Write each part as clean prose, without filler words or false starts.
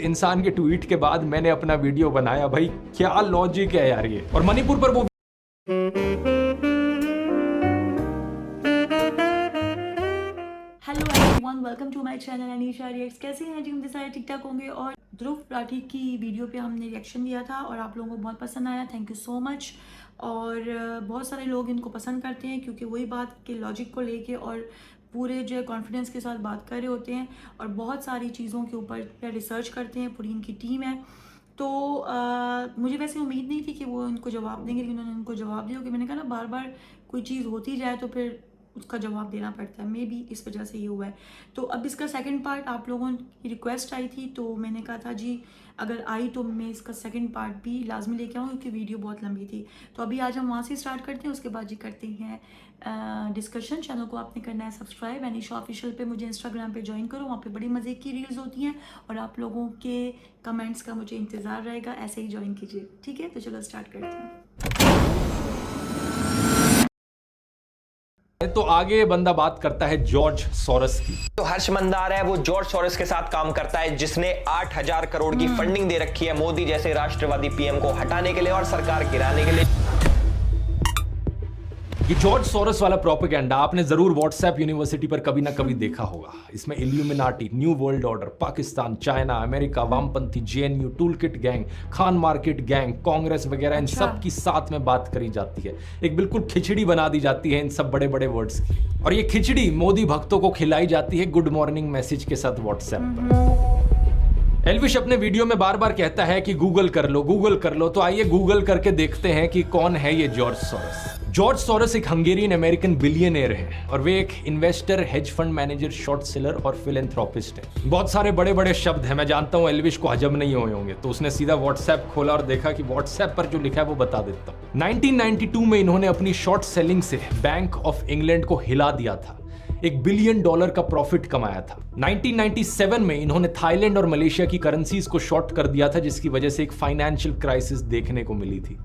इंसान के ट्वीट के बाद मैंने अपना वीडियो बनाया। भाई क्या लॉजिक है यार ये। और मणिपुर पर वो hello everyone, welcome to my channel Anisha reacts. कैसे हैं जी? हम सारे ठीक ठाक होंगे। और ध्रुव राठी की वीडियो पे हमने रिएक्शन दिया था और आप लोगों को बहुत पसंद आया, थैंक यू सो मच। और बहुत सारे लोग इनको पसंद करते हैं क्योंकि वही बात के लॉजिक को लेके और पूरे जो है कॉन्फिडेंस के साथ बात कर रहे होते हैं और बहुत सारी चीज़ों के ऊपर रिसर्च करते हैं। पूरी इनकी टीम है। तो मुझे वैसे उम्मीद नहीं थी कि वो इनको जवाब देंगे, लेकिन उन्होंने इनको जवाब दिया। कि मैंने कहा ना, बार बार कोई चीज़ होती जाए तो फिर उसका जवाब देना पड़ता है। मे बी इस वजह से ये हुआ है। तो अब इसका सेकंड पार्ट आप लोगों की रिक्वेस्ट आई थी, तो मैंने कहा था जी अगर आई तो मैं इसका सेकंड पार्ट भी लाजमी लेके आऊँ क्योंकि वीडियो बहुत लंबी थी। तो अभी आज हम वहाँ से स्टार्ट करते हैं, उसके बाद जी करते हैं डिस्कशन। चैनल को आपने करना है सब्सक्राइब। अनीशा ऑफिशियल पे मुझे इंस्टाग्राम पे ज्वाइन करो, वहाँ पे बड़ी मज़े की रील्स होती हैं और आप लोगों के कमेंट्स का मुझे इंतज़ार रहेगा। ऐसे ही ज्वाइन कीजिए, ठीक है? तो चलो स्टार्ट करते हैं। तो आगे बंदा बात करता है जॉर्ज सोरस की। तो हर्ष मंदार है, वो जॉर्ज सोरस के साथ काम करता है, जिसने 8,000 करोड़ की फंडिंग दे रखी है मोदी जैसे राष्ट्रवादी पीएम को हटाने के लिए और सरकार गिराने के लिए। ये जॉर्ज सोरस वाला प्रोपेगेंडा आपने जरूर व्हाट्सएप यूनिवर्सिटी पर कभी ना कभी देखा होगा। इसमें Illuminati, new world order, Pakistan, China, America, वामपंथी, JNU, toolkit gang, Khan market gang, Congress वगैरह इन सब की साथ में बात करी जाती है। एक बिल्कुल खिचड़ी बना दी जाती है इन सब बड़े बड़े वर्ड्स की, और ये खिचड़ी मोदी भक्तों को खिलाई जाती है गुड मॉर्निंग मैसेज के साथ व्हाट्सएप पर। एल्विश अपने वीडियो में बार बार कहता है कि गूगल कर लो, गूगल कर लो। तो आइए गूगल करके देखते हैं कि कौन है ये जॉर्ज सोरस। जॉर्ज सोरस एक हंगेरियन अमेरिकन बिलियनियर है और वे एक investor, hedge fund manager, short seller और फिलैंथ्रोपिस्ट है। बहुत सारे बड़े बड़े शब्द हैं, मैं जानता हूं एल्विश को हजम नहीं हुए होंगे, तो उसने सीधा व्हाट्सएप खोला और देखा कि व्हाट्सएप पर जो लिखा है वो बता देता हूं। 1992 में इन्होंने अपनी शॉर्ट सेलिंग से बैंक ऑफ इंग्लैंड को हिला दिया था। $1 बिलियन का प्रॉफिट कमाया था। 1997 में इन्होंने थाईलैंड और मलेशिया की करेंसीज को शॉर्ट कर दिया था, जिसकी वजह से एक फाइनेंशियल क्राइसिस देखने को मिली थी।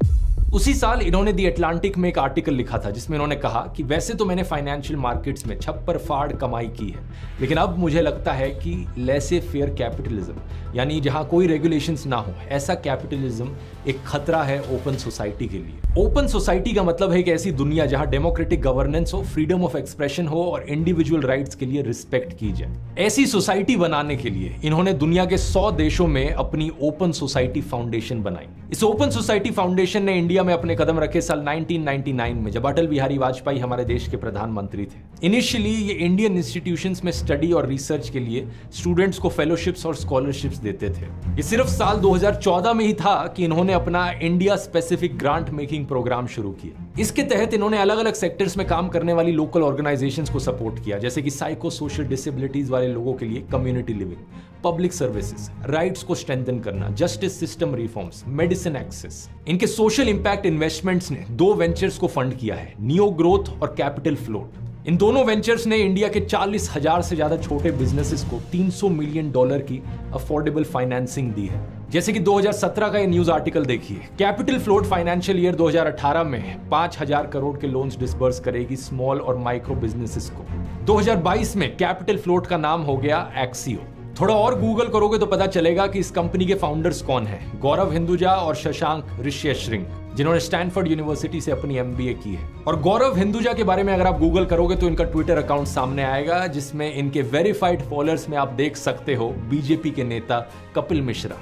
उसी साल इन्होंने दी अटलांटिक में एक आर्टिकल लिखा था जिसमें इन्होंने कहा कि वैसे तो मैंने फाइनेंशियल मार्केट्स में छप्पर फाड़ कमाई की है, लेकिन अब मुझे लगता है कि लेसे फेयर कैपिटलिज्म, यानी जहां कोई रेगुलेशंस ना हो, ऐसा कैपिटलिज्म एक खतरा है ओपन सोसाइटी के लिए। ओपन सोसाइटी का मतलब है एक ऐसी दुनिया जहां डेमोक्रेटिक गवर्नेंस हो, फ्रीडम ऑफ एक्सप्रेशन हो और इंडिविजुअल राइट्स के लिए रिस्पेक्ट की जाए। ऐसी सोसाइटी बनाने के लिए इन्होंने दुनिया के 100 देशों में अपनी ओपन सोसाइटी फाउंडेशन बनाई। इस ओपन सोसाइटी फाउंडेशन ने इंडिया में अपने कदम रखे साल 1999 में, जब अटल बिहारी वाजपेयी हमारे देश के प्रधानमंत्री थे। इनिशियली ये इंडियन इंस्टीट्यूशंस में स्टडी और रिसर्च के लिए स्टूडेंट्स को फेलोशिप्स और स्कॉलरशिप्स देते थे। ये सिर्फ साल 2014 में ही था कि इन्होंने अपना India specific grant making program शुरू किया। इसके तहत इन्होंने अलग अलग सेक्टर्स में काम करने वाली लोकल ऑर्गेनाइजेशंस को सपोर्ट किया, जैसे कि साइको सोशल डिसेबिलिटीज वाले लोगों के लिए community living, public services, rights को स्ट्रेंथन करना, justice system reforms, medicine access. इनके सोशल इंपैक्ट इन्वेस्टमेंट्स ने 2 वेंचर्स को फंड किया है, नियो ग्रोथ और कैपिटल फ्लोट। इन दोनों वेंचर्स ने इंडिया के 40,000 से ज्यादा छोटे बिजनेसेस को $300 मिलियन की अफोर्डेबल फाइनेंसिंग दी है। जैसे कि 2017 का ये न्यूज आर्टिकल देखिए। कैपिटल फ्लोट फाइनेंशियल ईयर 2018 में 5,000 करोड़ के लोन्स डिसबर्स करेगी स्मॉल और माइक्रो बिजनेसेस को। 2022 में कैपिटल फ्लोट का नाम हो गया एक्सियो। थोड़ा और गूगल करोगे तो पता चलेगा कि इस कंपनी के फाउंडर्स कौन हैं। गौरव हिंदुजा और शशांक ऋष्यश्रिंग, जिन्होंने स्टैनफोर्ड यूनिवर्सिटी से अपनी MBA की है। और गौरव हिंदुजा के बारे में अगर आप गूगल करोगे तो इनका ट्विटर अकाउंट सामने आएगा, जिसमें इनके वेरीफाइड फॉलोअर्स में आप देख सकते हो बीजेपी के नेता कपिल मिश्रा।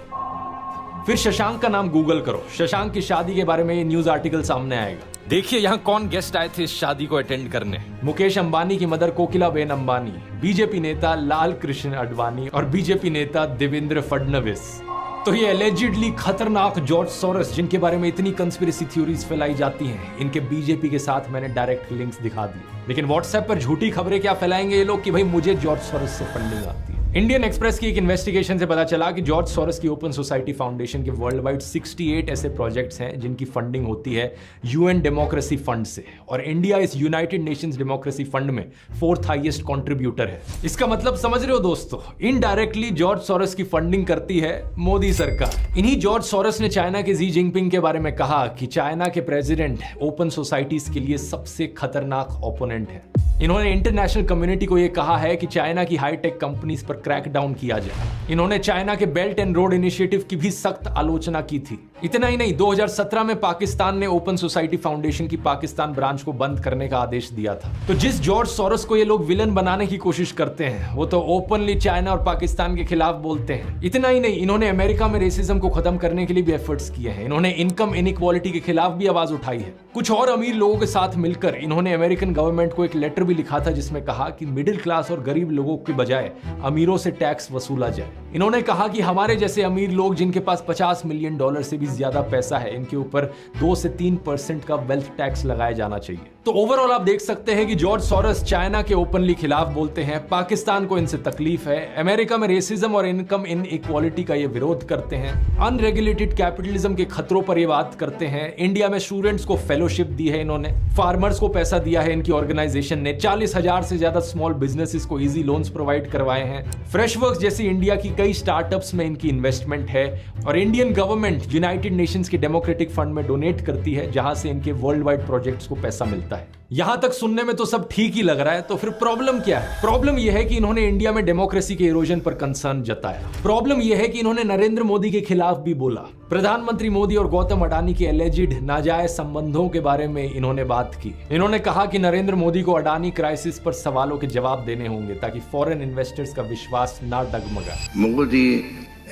फिर शशांक का नाम गूगल करो, शशांक की शादी के बारे में ये न्यूज आर्टिकल सामने आएगा। देखिए यहाँ कौन गेस्ट आए थे इस शादी को अटेंड करने। मुकेश अंबानी की मदर कोकिलाबेन अंबानी, बीजेपी नेता लाल कृष्ण आडवाणी और बीजेपी नेता देवेंद्र फडणवीस। तो ये एलिजिडली खतरनाक जॉर्ज सोरस, जिनके बारे में इतनी कंस्पिरेसी थ्योरीज फैलाई जाती हैं, इनके बीजेपी के साथ मैंने डायरेक्ट लिंक्स दिखा दिए। लेकिन व्हाट्सएप पर झूठी खबरें क्या फैलाएंगे ये लोग कि भाई मुझे जॉर्ज सोरस से फंडिंग आती है। इंडियन एक्सप्रेस की एक इन्वेस्टिगेशन से पता चला कि जॉर्ज सोरस की ओपन सोसाइटी फाउंडेशन के वर्ल्ड वाइड 68 ऐसे प्रोजेक्ट्स हैं जिनकी फंडिंग होती है UN डेमोक्रेसी फंड से, और इंडिया इस यूनाइटेड नेशंस डेमोक्रेसी फंड में 4th हाईएस्ट कंट्रीब्यूटर है। इसका मतलब समझ रहे हो दोस्तों, इनडायरेक्टली जॉर्ज सोरस की फंडिंग करती है मोदी सरकार। इन्हीं जॉर्ज सोरस ने चाइना के जी जिनपिंग के बारे में कहा कि चाइना के प्रेसिडेंट ओपन सोसाइटीज के लिए सबसे खतरनाक ओपोनेंट है। इन्होंने इंटरनेशनल कम्युनिटी को यह कहा है कि चाइना की हाईटेक कंपनीज पर क्रैकडाउन किया जाए। इन्होंने चाइना के बेल्ट एंड रोड इनिशिएटिव की भी सख्त आलोचना की थी। इतना ही नहीं, 2017 में पाकिस्तान ने ओपन सोसाइटी फाउंडेशन की पाकिस्तान ब्रांच को बंद करने का आदेश दिया था। तो जिस जॉर्ज सोरोस को ये लोग विलन बनाने की कोशिश करते हैं, वो तो ओपनली चाइना और पाकिस्तान के खिलाफ बोलते हैं। इतना ही नहीं, इन्होंने अमेरिका में रेसिज्म को खत्म करने के लिए भी एफर्ट्स किए हैं। इन्होंने इनकम इनइक्वालिटी के खिलाफ भी आवाज उठाई है। कुछ और अमीर लोगों के साथ मिलकर इन्होंने अमेरिकन गवर्नमेंट को एक लेटर भी लिखा था, जिसमें कहा कि मिडिल क्लास और गरीब लोगों के बजाय अमीरों से टैक्स वसूला जाए। इन्होंने कहा कि हमारे जैसे अमीर लोग जिनके पास $50 मिलियन से भी ज्यादा पैसा है, इनके ऊपर 2 से 3% का वेल्थ टैक्स लगाया जाना चाहिए। तो ओवरऑल आप देख सकते हैं कि जॉर्ज सोरोस चाइना के ओपनली खिलाफ बोलते हैं, पाकिस्तान को इनसे तकलीफ है, अमेरिका में रेसिज्म और इनकम इनइक्वालिटी का ये विरोध करते हैं, अनरेगुलेटेड कैपिटलिज्म के खतरों पर ये बात करते हैं, इंडिया में स्टूडेंट्स को फेलोशिप दी है इन्होंने, फार्मर्स को पैसा दिया है इनकी ऑर्गेनाइजेशन ने, 40,000 से ज्यादा स्मॉल बिजनेसेस को इजी लोन्स प्रोवाइड करवाए हैं, फ्रेशवर्क्स जैसी इंडिया की कई स्टार्टअप्स में इनकी इन्वेस्टमेंट है, और इंडियन गवर्नमेंट यूनाइटेड नेशंस के डेमोक्रेटिक फंड में डोनेट करती है, जहां से इनके वर्ल्ड वाइड प्रोजेक्ट्स को पैसा मिलता है। यहां तक सुनने में तो सब ठीक ही लग रहा है, तो फिर प्रॉब्लम क्या है? प्रॉब्लम यह है कि इन्होंने इंडिया में डेमोक्रेसी के इरोजन पर कंसर्न जताया। प्रॉब्लम यह है कि इन्होंने नरेंद्र मोदी के खिलाफ भी बोला। प्रधानमंत्री मोदी और गौतम अडानी के एलिजिड नाजायज संबंधों के बारे में इन्होंने बात की। इन्होंने कहा कि नरेंद्र मोदी को अडानी क्राइसिस पर सवालों के जवाब देने होंगे ताकि फॉरेन इन्वेस्टर्स का विश्वास ना डगमगाए। Modi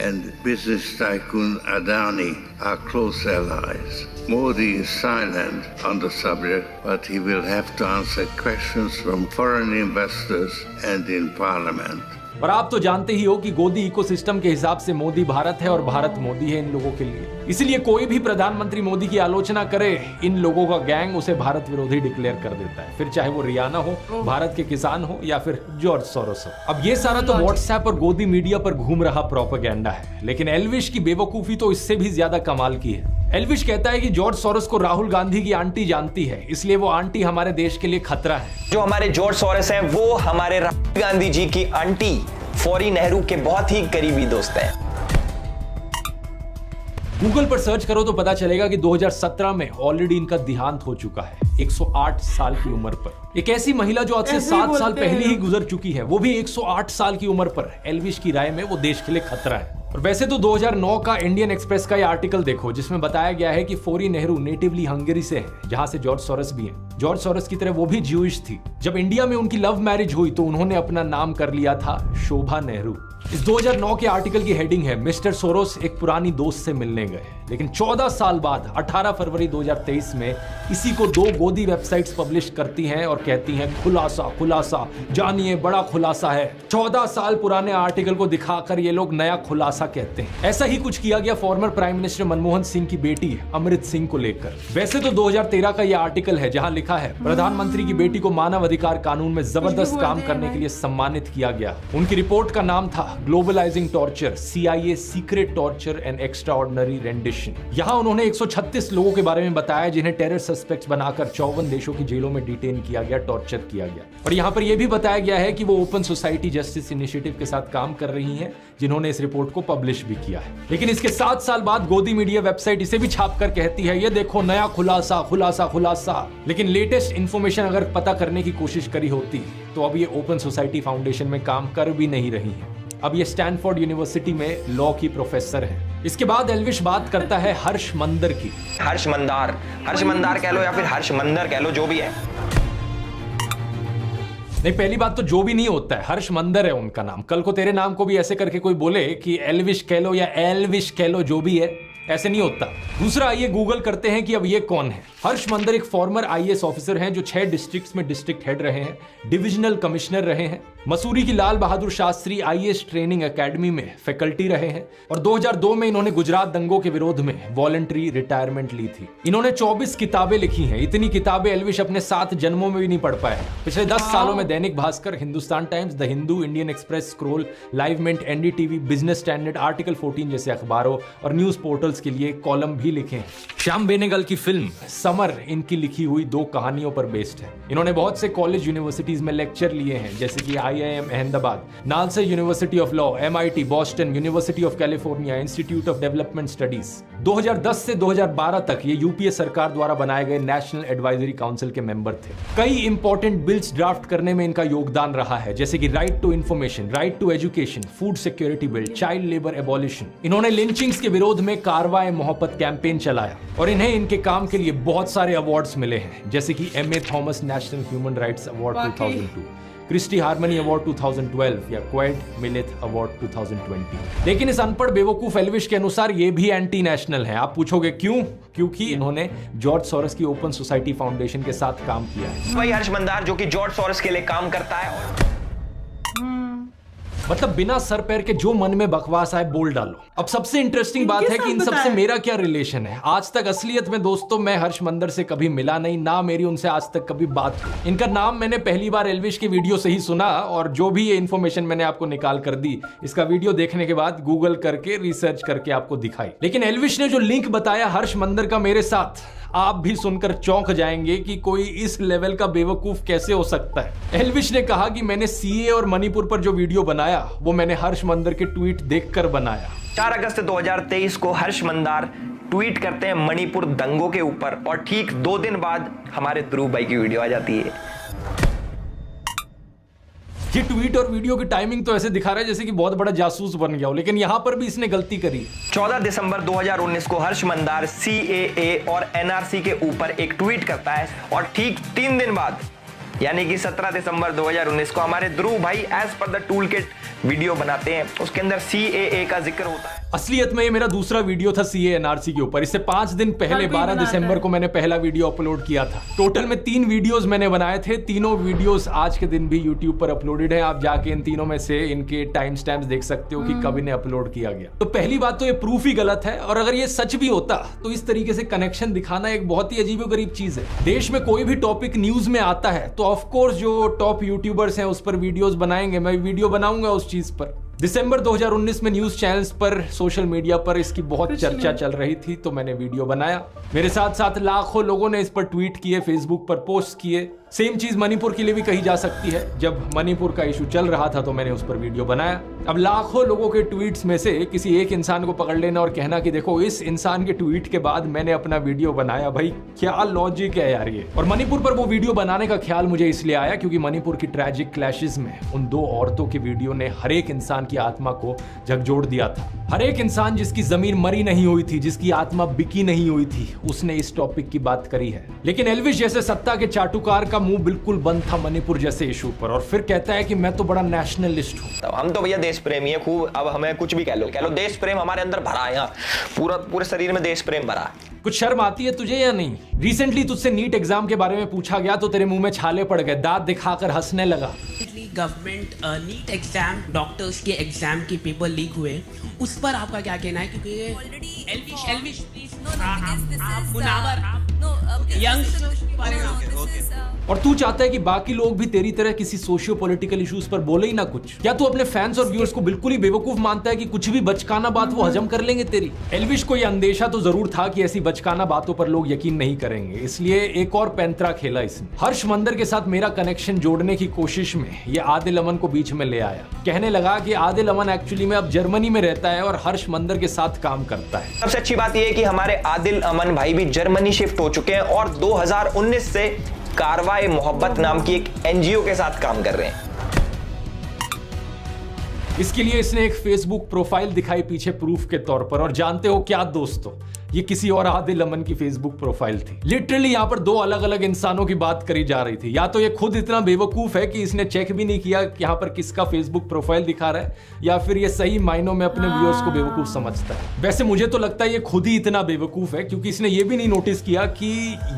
and business tycoon Adani are close allies. Modi is silent on the subject, but he will have to answer questions from foreign investors and in parliament. और आप तो जानते ही हो कि गोदी इकोसिस्टम के हिसाब से मोदी भारत है और भारत मोदी है इन लोगों के लिए। इसलिए कोई भी प्रधानमंत्री मोदी की आलोचना करे, इन लोगों का गैंग उसे भारत विरोधी डिक्लेयर कर देता है, फिर चाहे वो रियाना हो, भारत के किसान हो या फिर जॉर्ज सोरोस हो। अब ये सारा तो व्हाट्सएप और गोदी मीडिया पर घूम रहा प्रोपेगेंडा है, लेकिन एल्विश की बेवकूफी तो इससे भी ज्यादा कमाल की है। एल्विश कहता है कि जॉर्ज सोरोस को राहुल गांधी की आंटी जानती है, इसलिए वो आंटी हमारे देश के लिए खतरा है। जो हमारे जॉर्ज सोरोस हैं वो हमारे राहुल गांधी जी की आंटी फौरी नेहरू के बहुत ही करीबी दोस्त हैं। गूगल पर सर्च करो तो पता चलेगा कि 2017 में ऑलरेडी इनका देहांत हो चुका है, 108 साल की उम्र पर। एक ऐसी महिला जो आज से 7 साल पहले ही गुजर चुकी है, वो भी 108 साल की उम्र पर। एल्विश की राय में वो देश के लिए खतरा है। और वैसे तो 2009 का इंडियन एक्सप्रेस का ये आर्टिकल देखो, जिसमें बताया गया है कि फौरी नेहरू नेटिवली हंगरी से है, जहां से जॉर्ज सोरोस भी हैं। जॉर्ज सोरोस की तरह वो भी ज्यूइश थी। जब इंडिया में उनकी लव मैरिज हुई तो उन्होंने अपना नाम कर लिया था शोभा नेहरू। इस 2009 के आर्टिकल की हेडिंग है, मिस्टर सोरोस एक पुरानी दोस्त से मिलने गए। लेकिन 14 साल बाद 18 फरवरी 2023 में इसी को 2 गोदी वेबसाइट्स पब्लिश करती हैं और कहती हैं खुलासा खुलासा, जानिए बड़ा खुलासा है। 14 साल पुराने आर्टिकल को दिखाकर ये लोग नया खुलासा कहते हैं। ऐसा ही कुछ किया गया farmer prime minister Manmohan Singh की बेटी अमृत सिंह को लेकर। वैसे तो 2013 का यह आर्टिकल है जहां लिखा है प्रधानमंत्री की बेटी को मानव अधिकार कानून में जबरदस्त काम करने के लिए सम्मानित किया गया। उनकी रिपोर्ट का नाम था globalising torture, CIA secret torture and extraordinary rendition. यहां उन्होंने 136 लोगों के बारे में बताया जिन्हें टेरर सस्पेक्ट्स बनाकर 54 देशों की जेलों में डिटेन किया गया, टॉर्चर किया गया। और यहां पर यह भी बताया गया है कि वो ओपन सोसाइटी जस्टिस इनिशिएटिव के साथ काम कर रही हैं, जिन्होंने इस रिपोर्ट को पब्लिश भी किया है। लेकिन इसके 7 साल बाद गोदी मीडिया वेबसाइट इसे भी छापकर कहती है, ये देखो नया खुलासा खुलासा खुलासा। लेकिन लेटेस्ट इंफॉर्मेशन अगर पता करने की कोशिश करी होती तो अब ये ओपन सोसाइटी फाउंडेशन में काम कर भी नहीं रही है। अब ये स्टैनफोर्ड यूनिवर्सिटी में लॉ की प्रोफेसर है। इसके बाद एल्विश बात करता है हर्ष मंदर की। हर्ष मंदार कह लो या फिर हर्ष मंदर कह लो, जो भी है। नहीं, पहली बात तो जो भी नहीं होता है, हर्ष मंदर है उनका नाम। कल को तेरे नाम को भी ऐसे करके कोई बोले कि एल्विश कह लो या एल्विश कह लो, जो भी है, ऐसे नहीं होता। दूसरा, आइए गूगल करते हैं कि अब ये कौन है। हर्ष मंदर एक फॉर्मर IAS ऑफिसर हैं जो 6 डिस्ट्रिक्ट्स में डिस्ट्रिक्ट हेड रहे हैं, डिविजनल कमिश्नर रहे हैं, मसूरी की Lal Bahadur Shastri IAS training academy में फैकल्टी रहे हैं और 2002 में इन्होंने गुजरात दंगों के विरोध में वॉलंटरी रिटायरमेंट ली थी। इन्होंने 24 किताबें लिखी हैं। इतनी किताबें एल्विश अपने 7 जन्मों में भी नहीं पढ़ पाया। पिछले 10 सालों में Dainik Bhaskar, Hindustan Times, the Hindu, Indian Express, Scroll, Live Mint, NDTV, Business Standard, article 14 जैसे अखबारों और न्यूज पोर्टल्स के लिए कॉलम भी लिखे हैं। श्याम बेनेगल की फिल्म समर इनकी लिखी हुई 2 कहानियों पर बेस्ड है। इन्होंने बहुत से कॉलेज यूनिवर्सिटीज में लेक्चर लिए हैं, जैसे कि IIM Ahmedabad, NALSA university of law, MIT, Boston, university of California, institute of development studies. 2010 से 2012 तक ये यूपीए सरकार द्वारा बनाए गए नेशनल एडवाइजरी काउंसिल के मेंबर थे। कई इंपॉर्टेंट बिल्स ड्राफ्ट करने में इनका योगदान रहा है, जैसे कि right to information, right to education, food security bill, child labour abolition. इन्होंने लिंचिंग्स के विरोध में कारवाए मोहब्बत कैंपेन चलाया और इन्हें इनके काम के लिए बहुत सारे अवार्ड्स मिले हैं, जैसे कि MA Thomas National Human Rights Award 2002, Christy Harmony Award 2012 या क्वेड मिलेथ अवार्ड 2020। लेकिन इस अनपढ़ बेवकूफ एल्विश के अनुसार ये भी एंटी नेशनल है। आप पूछोगे क्यों? क्योंकि इन्होंने जॉर्ज सोरोस की ओपन सोसाइटी फाउंडेशन के साथ काम किया है। वही हर्ष मंदार जो कि जॉर्ज सोरोस के लिए काम करता है। मतलब बिना सर पैर के जो मन में बकवास आए बोल डालो। अब सबसे इंटरेस्टिंग बात है कि इन सबसे मेरा क्या रिलेशन है। आज तक असलियत में दोस्तों मैं हर्ष मंदर से कभी मिला नहीं, ना मेरी उनसे आज तक कभी बात हुई। इनका नाम मैंने पहली बार एल्विश की वीडियो से ही सुना और जो भी ये इन्फॉर्मेशन मैंने आपको निकाल कर दी, इसका वीडियो देखने के बाद गूगल करके रिसर्च करके आपको दिखाई। लेकिन एल्विश ने जो लिंक बताया हर्ष मंदर का मेरे साथ, आप भी सुनकर चौंक जाएंगे कि कोई इस लेवल का बेवकूफ कैसे हो सकता है। एल्विश ने कहा कि मैंने CA और मणिपुर पर जो वीडियो बनाया वो मैंने हर्ष मंदर के ट्वीट देखकर बनाया। 4 अगस्त 2023 को हर्ष मंदार ट्वीट करते हैं मणिपुर दंगों के ऊपर और ठीक 2 दिन बाद हमारे ध्रुव भाई की वीडियो आ जाती है। ये ट्वीट और वीडियो की टाइमिंग तो ऐसे दिखा रहा है जैसे कि बहुत बड़ा जासूस बन गया हो, लेकिन यहां पर भी इसने गलती करी। 14 दिसंबर 2019 को हर्ष मंदार CAA और NRC के ऊपर एक ट्वीट करता है और ठीक 3 दिन बाद यानी कि 17 दिसंबर 2019 को हमारे ध्रुव भाई as per the tool kit video बनाते हैं। उसके अंदर CAA का जिक्र होता है। असलियत में ये मेरा दूसरा वीडियो था CA NRC के ऊपर। इससे 5 दिन पहले 12 दिसंबर को मैंने पहला वीडियो अपलोड किया था। टोटल में 3 वीडियोस मैंने बनाए थे। तीनों वीडियोस आज के दिन भी यूट्यूब पर अपलोडेड है। आप जाके इन तीनों में से इनके टाइम स्टैम्प्स देख सकते हो कि कब इन्हें अपलोड किया गया। तो पहली बात तो ये प्रूफ ही गलत है, और अगर ये सच भी होता तो इस तरीके से कनेक्शन दिखाना एक बहुत ही अजीबोगरीब चीज है। देश में कोई भी टॉपिक न्यूज में आता है तो ऑफकोर्स जो टॉप यूट्यूबर्स हैं उस पर वीडियोस बनाएंगे। मैं वीडियो बनाऊंगा उस चीज पर। दिसंबर 2019 में न्यूज चैनल्स पर, सोशल मीडिया पर इसकी बहुत चर्चा चल रही थी तो मैंने वीडियो बनाया। मेरे साथ साथ लाखों लोगों ने इस पर ट्वीट किए, फेसबुक पर पोस्ट किए। सेम चीज मणिपुर के लिए भी कही जा सकती है। जब मणिपुर का इशू चल रहा था तो मैंने उस पर वीडियो बनाया। अब लाखों लोगों के ट्वीट्स में से किसी एक इंसान को पकड़ लेना और कहना कि देखो इस इंसान के ट्वीट के बाद मैंने अपना वीडियो बनाया, भाई क्या लॉजिक है यार ये। और मणिपुर पर वो वीडियो बनाने का ख्याल मुझे इसलिए आया क्योंकि मणिपुर की ट्रैजिक क्लैशेस में उन 2 औरतों की वीडियो ने हर एक इंसान की आत्मा को झकझोर दिया था। हर एक इंसान जिसकी जमीन मरी नहीं हुई थी, जिसकी आत्मा बिकी नहीं हुई थी, उसने इस टॉपिक की बात करी है। लेकिन एल्विश जैसे सत्ता के चाटुकार का मुंह बिल्कुल बंद था मणिपुर जैसे इशू पर, और फिर कहता है कि मैं तो बड़ा नेशनलिस्ट हूं। तो हम तो भैया देश प्रेमी है खूब। अब हमें कुछ भी कह लो देश प्रेम हमारे अंदर भरा है। यहाँ पूरे शरीर में देश प्रेम भरा है। कुछ शर्म आती है तुझे या नहीं? रिसेंटली तुझसे नीट एग्जाम के बारे में पूछा गया तो तेरे मुंह में छाले पड़ गए, दांत दिखाकर हंसने लगा। गवर्नमेंट नीट एग्जाम, डॉक्टर्स के एग्जाम के पेपर लीक हुए, उस पर आपका क्या कहना है? क्योंकि एल्विश प्लीज और तू चाहता है कि बाकी लोग भी तेरी तरह किसी सोशियो पॉलिटिकल इश्यूज पर बोले ही ना कुछ? क्या तू अपने फैंस और व्यूअर्स को बिल्कुल ही बेवकूफ मानता है कि कुछ भी बचकाना बात वो हजम कर लेंगे तेरी? एल्विश को यह अंदेशा तो जरूर था कि ऐसी बचकाना बातों पर लोग यकीन नहीं करेंगे, इसलिए एक और पैंतरा खेला इसने। हर्ष मंदर के साथ मेरा कनेक्शन जोड़ने की कोशिश में ये आदिल अमन को बीच में ले आया। कहने लगा कि आदिल अमन एक्चुअली में अब जर्मनी में रहता है और हर्ष मंदर के साथ काम करता है। सबसे अच्छी बात यह है कि हमारे आदिल अमन भाई भी जर्मनी शिफ्ट हो चुके हैं और 2019 से कारवाए मोहब्बत नाम की एक NGO के साथ काम कर रहे हैं। इसके लिए इसने एक फेसबुक प्रोफाइल दिखाई पीछे प्रूफ के तौर पर, और जानते हो क्या दोस्तों, ये किसी और आदिल अमन की फेसबुक प्रोफाइल थी। लिटरली यहाँ पर 2 अलग अलग इंसानों की बात करी जा रही थी। या तो ये खुद इतना बेवकूफ है कि इसने चेक भी नहीं किया कि यहाँ पर किसका फेसबुक प्रोफाइल दिखा रहा है, या फिर ये सही मायनों में अपने व्यूअर्स को बेवकूफ समझता है। वैसे मुझे तो लगता है ये खुद ही इतना बेवकूफ है क्योंकि इसने ये भी नहीं नोटिस किया कि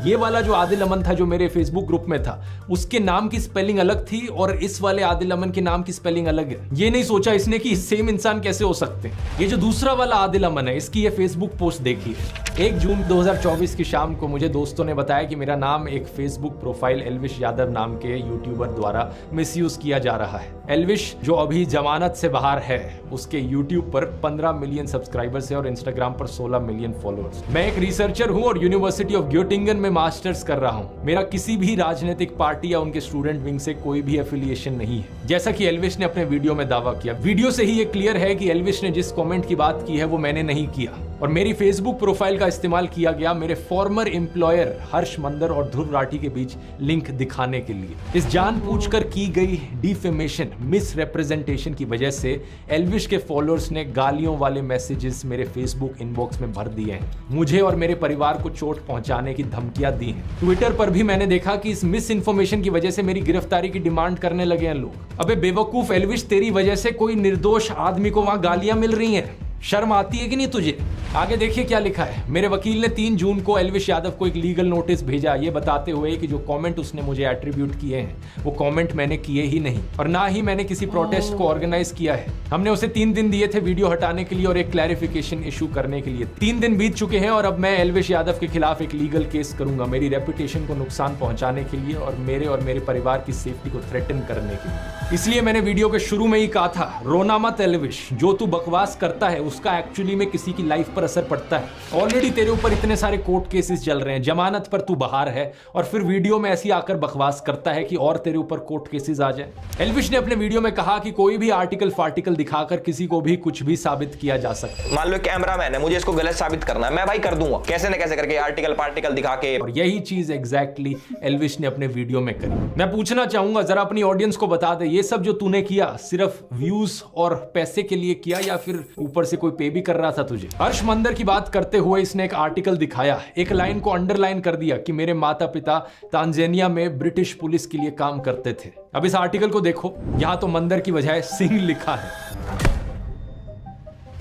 ये वाला जो आदिल अमन था जो मेरे फेसबुक ग्रुप में था, उसके नाम की स्पेलिंग अलग थी और इस वाले आदिल अमन के नाम की स्पेलिंग अलग है। ये नहीं सोचा इसने कि सेम इंसान कैसे हो सकते हैं। ये जो दूसरा वाला आदिल अमन है, इसकी ये फेसबुक पोस्ट देखिए। 1 जून 2024 की शाम को मुझे दोस्तों ने बताया कि मेरा नाम एक फेसबुक प्रोफाइल एल्विश यादव नाम के यूट्यूबर द्वारा मिसयूज किया जा रहा है। एल्विश जो अभी जमानत से बाहर है, उसके यूट्यूब पर 15 मिलियन सब्सक्राइबर्स है और इंस्टाग्राम पर 16 मिलियन फॉलोअर्स। मैं एक रिसर्चर हूं और यूनिवर्सिटी ऑफ ग्योटिंगन में मास्टर्स कर रहा हूं। मेरा किसी भी राजनीतिक पार्टी या उनके स्टूडेंट विंग से कोई भी एफिलिएशन नहीं है, जैसा कि एल्विश ने अपने वीडियो में दावा किया। वीडियो से ही ये क्लियर है कि एल्विश ने जिस कमेंट की बात की है वो मैंने नहीं किया और मेरी फेसबुक प्रोफाइल का इस्तेमाल किया गया मेरे फॉर्मर एम्प्लॉयर हर्ष मंदर और ध्रुव राठी के बीच लिंक दिखाने के लिए। इस जानबूझकर की गई डिफेमेशन, मिस रिप्रेजेंटेशन की वजह से एल्विश के फॉलोअर्स ने गालियों वाले मैसेजेस मेरे फेसबुक इनबॉक्स में भर दिए हैं। मुझे और मेरे परिवार को चोट पहुंचाने की धमकियां दी हैं। ट्विटर पर भी मैंने देखा कि इस मिस इन्फॉर्मेशन की वजह से मेरी गिरफ्तारी की डिमांड करने लगे हैं लोग। अबे बेवकूफ एल्विश, तेरी वजह से कोई निर्दोष आदमी को वहां गालियां मिल रही हैं। शर्म आती है कि नहीं तुझे? आगे देखिए क्या लिखा है। मेरे वकील ने 3 जून को एल्विश यादव को एक लीगल नोटिस भेजा, ये बताते हुए कि जो कमेंट उसने मुझे एट्रीब्यूट किए हैं वो कमेंट मैंने किए ही नहीं और ना ही मैंने किसी प्रोटेस्ट को ऑर्गेनाइज किया है। हमने उसे 3 दिन दिए थे वीडियो हटाने के लिए और एक क्लैरिफिकेशन इशू करने के लिए। 3 दिन बीत चुके हैं और अब मैं एल्विश यादव के खिलाफ एक लीगल केस करूंगा, मेरी रेपुटेशन को नुकसान पहुंचाने के लिए और मेरे परिवार की सेफ्टी को थ्रेटन करने के लिए। इसलिए मैंने वीडियो के शुरू में ही कहा था, रोना मत एल्विश, जो तू बकवास करता है उसका एक्चुअली में किसी की लाइफ पर असर पड़ता है। ऑलरेडी तेरे ऊपर इतने सारे कोर्ट केसेस चल रहे हैं, जमानत पर तू बाहर है और फिर वीडियो में ऐसी आकर बकवास करता है कि और तेरे ऊपर कोर्ट केसेस आ जाए। एल्विश ने अपने वीडियो में कहा कि कोई भी आर्टिकल फार्टिकल दिखाकर किसी को भी कुछ भी साबित किया जा सकता है। मान लो कैमरामैन है, मुझे इसको गलत साबित करना है, मैं भाई कर दूंगा कैसे न कैसे करके, आर्टिकल पार्टिकल दिखा के। और यही चीज एग्जैक्टली एल्विश ने अपने वीडियो में करी। मैं पूछना चाहूंगा, जरा अपनी ऑडियंस को बता दे, ये सब जो तूने किया सिर्फ व्यूज और पैसे के लिए किया या फिर ऊपर से कोई पे भी कर रहा था तुझे? हर्ष मंदर की बात करते हुए इसने एक आर्टिकल दिखाया, एक लाइन को अंडरलाइन कर दिया कि मेरे माता पिता तांजानिया में ब्रिटिश पुलिस के लिए काम करते थे। अब इस आर्टिकल को देखो, यहां तो मंदर की बजाय सिंह लिखा है।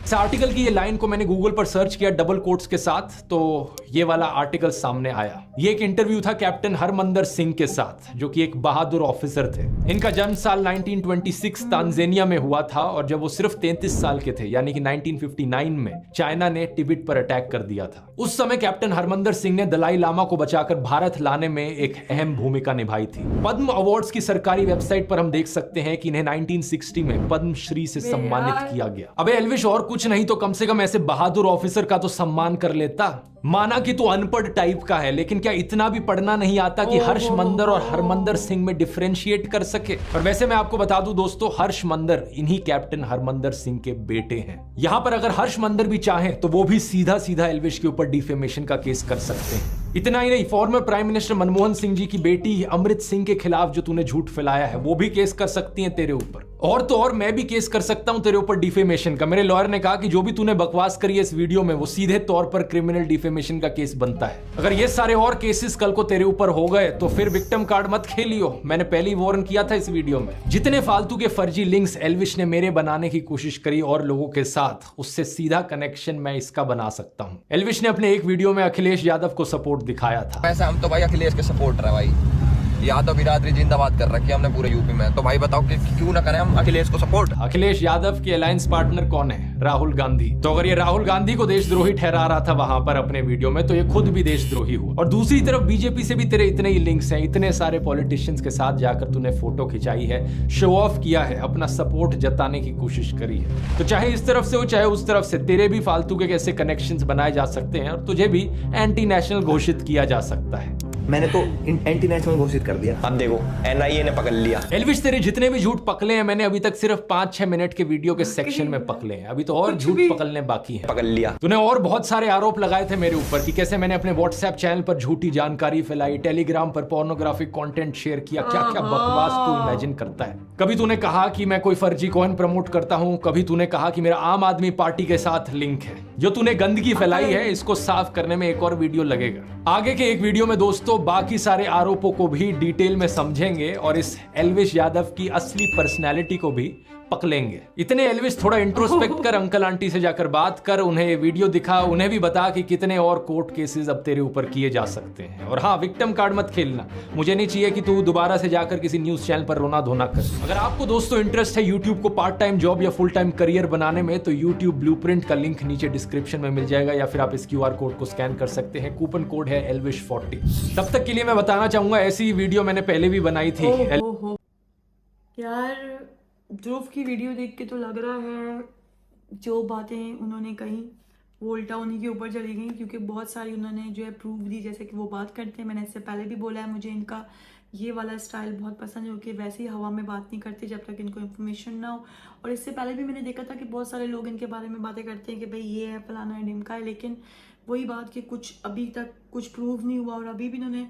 इस आर्टिकल की ये लाइन को मैंने गूगल पर सर्च किया डबल कोट्स के साथ, तो ये वाला आर्टिकल सामने आया। ये एक इंटरव्यू था कैप्टन हरमंदर सिंह के साथ, जो कि एक बहादुर ऑफिसर थे। इनका जन्म साल 1926 तांजानिया में हुआ था और जब वो सिर्फ 33 साल के थे, यानी कि 1959 में चाइना ने तिब्बत पर अटैक कर दिया था। उस समय कैप्टन हरमंदर सिंह ने दलाई लामा को बचाकर भारत लाने में एक अहम भूमिका निभाई थी। पद्म अवार्ड्स की सरकारी वेबसाइट पर हम देख सकते हैं कि इन्हें 1960 में पद्मश्री से सम्मानित किया गया। अबे एल्विश, और कुछ नहीं तो कम से कम ऐसे बहादुर ऑफिसर का तो सम्मान कर लेता। माना कि तू अनपढ़ टाइप का है, लेकिन क्या इतना भी पढ़ना नहीं आता कि हर्ष मंदर और हरमंदर सिंह में डिफरेंशिएट कर सके? और वैसे मैं आपको बता दूं दोस्तों, हर्ष मंदर इन्हीं कैप्टन हरमंदर सिंह के बेटे हैं। यहां पर अगर हर्ष मंदर भी चाहें तो वो भी सीधा सीधा एल्विश के ऊपर डिफेमेशन का केस कर सकते हैं। इतना ही नहीं, former prime minister Manmohan Singh ji की बेटी अमृत सिंह के खिलाफ जो तूने झूठ फैलाया है वो भी केस कर सकती हैं तेरे ऊपर। और तो और मैं भी केस कर सकता हूं तेरे ऊपर डिफेमेशन का। मेरे लॉयर ने कहा कि जो भी तूने बकवास करी है इस वीडियो में वो सीधे तौर पर क्रिमिनल डिफेमेशन का केस बनता है। अगर ये सारे और केसेस कल को तेरे ऊपर हो गए तो फिर विक्टिम कार्ड मत खेलियो। मैंने पहले ही वार्न किया था इस वीडियो में। जितने फालतू के फर्जी लिंक्स एल्विश ने मेरे बनाने की कोशिश करी और लोगों के साथ, उससे सीधा कनेक्शन मैं इसका बना सकता हूं। एल्विश ने अपने एक वीडियो में अखिलेश यादव को सपोर्ट दिखाया था। वैसे हम तो भाई अखिलेश के सपोर्टर है भाई, यादव बिरादरी जिंदाबाद कर रखी है हमने पूरे यूपी में। तो भाई बताओ कि क्यों ना करें हम अखिलेश को सपोर्ट। अखिलेश यादव के अलायंस पार्टनर कौन है? राहुल गांधी। तो अगर ये राहुल गांधी को देशद्रोही ठहरा रहा था वहां पर अपने वीडियो में, तो ये खुद भी देशद्रोही हुआ। और दूसरी तरफ बीजेपी से भी तेरे इतने ही लिंक्स हैं, इतने सारे पॉलिटिशियंस के साथ जाकर तूने फोटो खिंचाई है, शो ऑफ किया है, अपना सपोर्ट जताने की कोशिश करी है। तो चाहे इस तरफ से हो चाहे उस तरफ से, तेरे भी फालतू के कैसे कनेक्शंस बनाए जा सकते हैं और तुझे भी एंटी नेशनल घोषित किया जा सकता है। मैंने तो एंटी नेशनल घोषित कर दिया। अब देखो एनआईए ने पकड़ लिया। एल्विश, तेरे जितने भी झूठ पकड़े हैं मैंने अभी तक सिर्फ 5-6 मिनट के वीडियो के सेक्शन में पकड़े हैं, अभी तो और झूठ पकड़ने बाकी हैं। पकड़ लिया। तूने और बहुत सारे आरोप लगाए थे मेरे ऊपर कि कैसे मैंने अपने व्हाट्सएप चैनल पर झूठी जानकारी फैलाई, टेलीग्राम पर पोर्नोग्राफिक कंटेंट शेयर किया, क्या क्या बकवास तू इमेजिन करता है। कभी तूने कहा कि मैं कोई फर्जी कॉइन प्रमोट करता हूं, कभी तूने कहा कि मेरा आम आदमी पार्टी के साथ लिंक है। जो तूने गंदगी फैलाई है इसको साफ करने में एक और वीडियो लगेगा। आगे के एक वीडियो में दोस्तों बाकी सारे आरोपों को भी डिटेल में समझेंगे और इस एल्विश यादव की असली पर्सनैलिटी को भी पकलेंगे। इतने एल्विस थोड़ा इंट्रोस्पेक्ट कर, अंकल आंटी से जाकर बात कर, उन्हें वीडियो दिखा, उन्हें भी बता कि कितने और कोर्ट केसेस अब तेरे ऊपर किए जा सकते हैं। और हाँ, विक्टिम कार्ड मत खेलना, मुझे नहीं चाहिए कि तू दोबारा से जाकर किसी न्यूज चैनल पर रोना धोना कर। अगर आपको दोस्तों इंटरेस्ट है यूट्यूब को पार्ट टाइम जॉब या फुल टाइम करियर बनाने में, तो यूट्यूब ब्लूप्रिंट का लिंक नीचे डिस्क्रिप्शन में मिल जाएगा, या फिर आप इस QR कोड को स्कैन कर सकते हैं। कूपन कोड है ELVISH40। तब तक के लिए मैं बताना चाहूंगा, ऐसी वीडियो मैंने पहले भी बनाई थी। ओहो यार, ध्रुव की वीडियो देख के तो लग रहा है जो बातें उन्होंने कही वो उल्टा उन्हीं के ऊपर चली गई, क्योंकि बहुत सारी उन्होंने जो है प्रूफ दी, जैसे कि वो बात करते हैं। मैंने इससे पहले भी बोला है, मुझे इनका ये वाला स्टाइल बहुत पसंद है, कि वैसे ही हवा में बात नहीं करते जब तक इनको इन्फॉर्मेशन ना हो। और इससे पहले भी मैंने देखा था कि बहुत सारे लोग इनके बारे में बातें करते हैं कि भाई ये है, फलाना है, ढिमका है, लेकिन वही बात कि कुछ अभी तक कुछ प्रूफ नहीं हुआ। और अभी भी इन्होंने,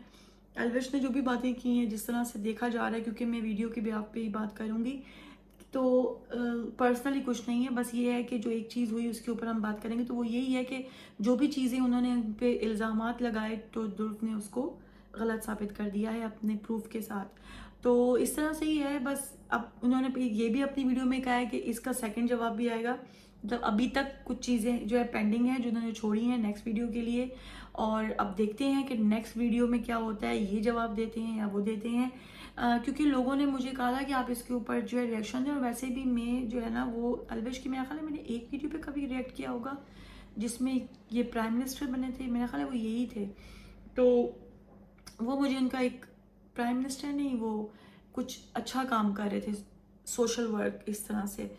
एल्विश ने जो भी बातें की हैं, जिस तरह से देखा जा रहा है, क्योंकि मैं वीडियो के बिहाफ पे ही बात करूँगी, तो पर्सनली कुछ नहीं है, बस ये है कि जो एक चीज़ हुई उसके ऊपर हम बात करेंगे। तो वो यही है कि जो भी चीज़ें उन्होंने उन पे इल्ज़ामात लगाए, तो ध्रुव ने उसको गलत साबित कर दिया है अपने प्रूफ के साथ। तो इस तरह से ही है बस। अब उन्होंने ये भी अपनी वीडियो में कहा है कि इसका सेकंड जवाब भी आएगा। मतलब अभी तक कुछ चीज़ें जो है पेंडिंग है, जो उन्होंने छोड़ी हैं नेक्स्ट वीडियो के लिए, और अब देखते हैं कि नेक्स्ट वीडियो में क्या होता है, ये जवाब देते हैं या वो देते हैं। क्योंकि लोगों ने मुझे कहा था कि आप इसके ऊपर जो है रिएक्शन दें, और वैसे भी मैं जो है ना, वो एल्विश की, मेरा ख्याल है मैंने एक वीडियो पे कभी रिएक्ट किया होगा जिसमें ये प्राइम मिनिस्टर बने थे, मेरा ख्याल है वो यही थे। तो वो मुझे उनका एक प्राइम मिनिस्टर नहीं, वो कुछ अच्छा काम कर रहे थे, सोशल वर्क इस तरह से,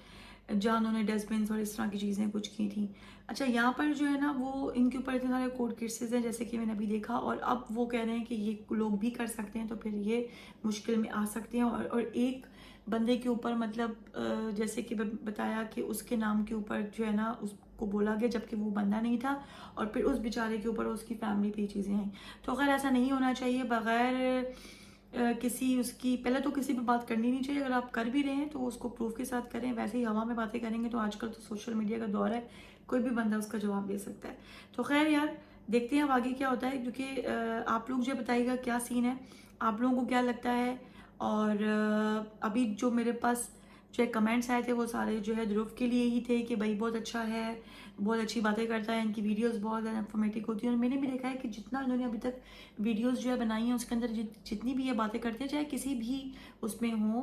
जहाँ उन्होंने डस्टबिन और इस तरह की चीज़ें कुछ की थी। अच्छा, यहाँ पर जो है ना, वो इनके ऊपर इतने सारे कोर्ट केसेस हैं, जैसे कि मैंने अभी देखा, और अब वो कह रहे हैं कि ये लोग भी कर सकते हैं, तो फिर ये मुश्किल में आ सकते हैं। और एक बंदे के ऊपर, मतलब जैसे कि बताया कि उसके नाम के ऊपर जो है ना उसको बोला गया, जबकि वो बंदा नहीं था, और फिर उस बेचारे के ऊपर उसकी फैमिली पे चीज़ें आई। तो अगर ऐसा नहीं होना चाहिए, बगैर किसी उसकी, पहले तो किसी पे बात करनी नहीं चाहिए। अगर आप कर भी रहे हैं तो उसको प्रूफ के साथ करें, वैसे ही हवा में बातें करेंगे तो आजकल तो सोशल मीडिया का दौर है, कोई भी बंदा उसका जवाब दे सकता है। तो खैर यार, देखते हैं अब आगे क्या होता है, क्योंकि आप लोग जो बताइएगा क्या सीन है, आप लोगों को क्या लगता है। और अभी जो मेरे पास जो कमेंट्स आए थे वो सारे जो है ध्रुव के लिए ही थे, कि भाई बहुत अच्छा है, बहुत अच्छी बातें करता है, इनकी वीडियोस बहुत ज़्यादा इन्फॉर्मेटिव होती है। और मैंने भी देखा है कि जितना इन्होंने अभी तक वीडियोस जो है बनाई हैं, उसके अंदर जितनी भी ये बातें करते हैं, चाहे किसी भी उसमें हो,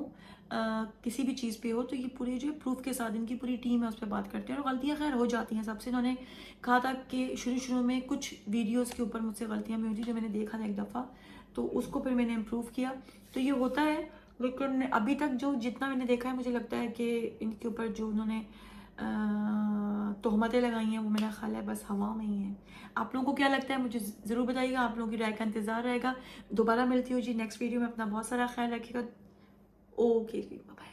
किसी भी चीज़ पे हो, तो ये पूरे जो है प्रूफ के साथ इनकी पूरी टीम है उस पर बात करते हैं। और गलतियाँ खैर हो जाती हैं सबसे। इन्होंने कहा था कि शुरू में कुछ वीडियोज़ के ऊपर मुझसे गलतियाँ भी हुई थी, जो मैंने देखा था एक दफ़ा, तो उसको फिर मैंने इम्प्रूव किया। तो ये होता है, लेकिन अभी तक जो जितना मैंने देखा है, मुझे लगता है कि इनके ऊपर जो उन्होंने तोहमतें लगाई हैं, वो मेरा ख्याल है बस हवा में ही है। आप लोगों को क्या लगता है मुझे ज़रूर बताइएगा, आप लोगों की राय का इंतज़ार रहेगा। दोबारा मिलती हूँ जी नेक्स्ट वीडियो में। अपना बहुत सारा ख्याल रखिएगा। ओके जी, बाय।